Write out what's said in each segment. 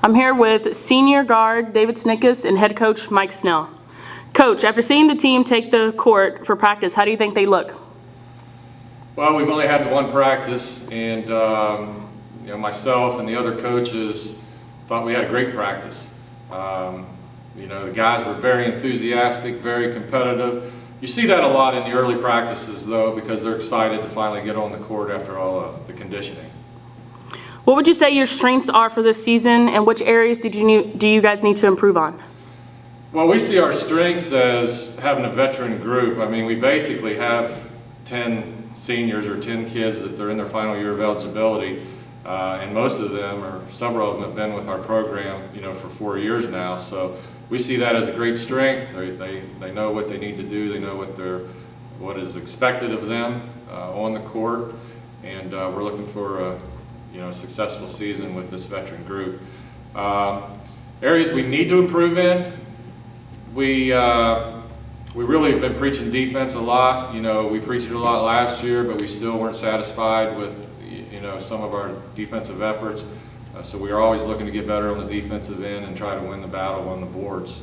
I'm here with senior guard David Sinickas and head coach Mike Snell. Coach, after seeing the team take the court for practice, how do you think they look? Well, we've only had one practice, and myself and the other coaches thought we had a great practice. The guys were very enthusiastic, very competitive. You see that a lot in the early practices, though, because they're excited to finally get on the court after all the conditioning. What would you say your strengths are for this season, and which areas do you guys need to improve on? Well, we see our strengths as having a veteran group. I mean, we basically have 10 seniors or 10 kids that they're in their final year of eligibility, and most of them, or several of them, have been with our program, for 4 years now. So we see that as a great strength. They know what they need to do. They know what is expected of them on the court, and we're looking for a successful season with this veteran group. Areas we need to improve in. We really have been preaching defense a lot. We preached it a lot last year, but we still weren't satisfied with some of our defensive efforts. So we are always looking to get better on the defensive end and try to win the battle on the boards.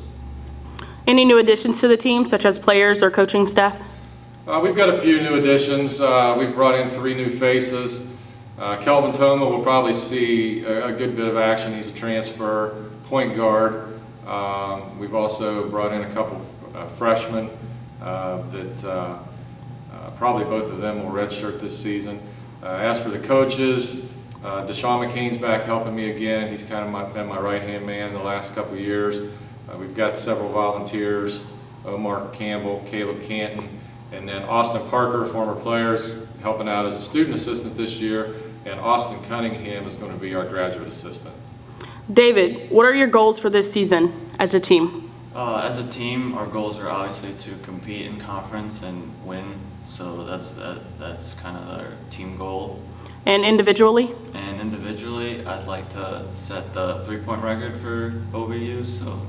Any new additions to the team, such as players or coaching staff? We've got a few new additions. We've brought in 3 new faces. Kelvin Toma will probably see a good bit of action. He's a transfer point guard. We've also brought in a couple freshmen that probably both of them will redshirt this season. As for the coaches, Deshaun McCain's back helping me again. He's kind of been my right-hand man the last couple of years. We've got several volunteers, Omar Campbell, Caleb Canton, and then Austin Parker, former players, helping out as a student assistant this year, and Austin Cunningham is going to be our graduate assistant. David, what are your goals for this season as a team? As a team, our goals are obviously to compete in conference and win, so that's kind of our team goal. And individually? And individually, I'd like to set the 3-point record for OVU. So,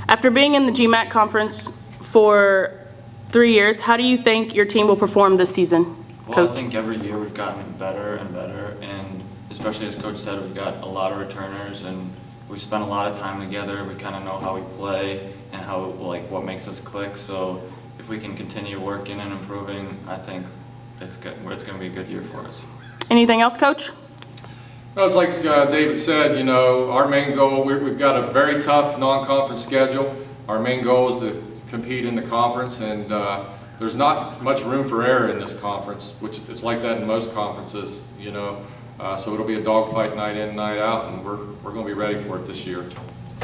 after being in the GMAC conference for 3 years, how do you think your team will perform this season? Well, Coach? I think every year we've gotten better and better, and especially as Coach said, we've got a lot of returners, and we've spent a lot of time together. We kind of know how we play and what makes us click. So if we can continue working and improving, I think it's going to be a good year for us. Anything else, Coach? No, it's like David said, our main goal, we've got a very tough non-conference schedule. Our main goal is to compete in the conference, and there's not much room for error in this conference, which it's like that in most conferences, So it'll be a dogfight night in, night out, and we're going to be ready for it this year.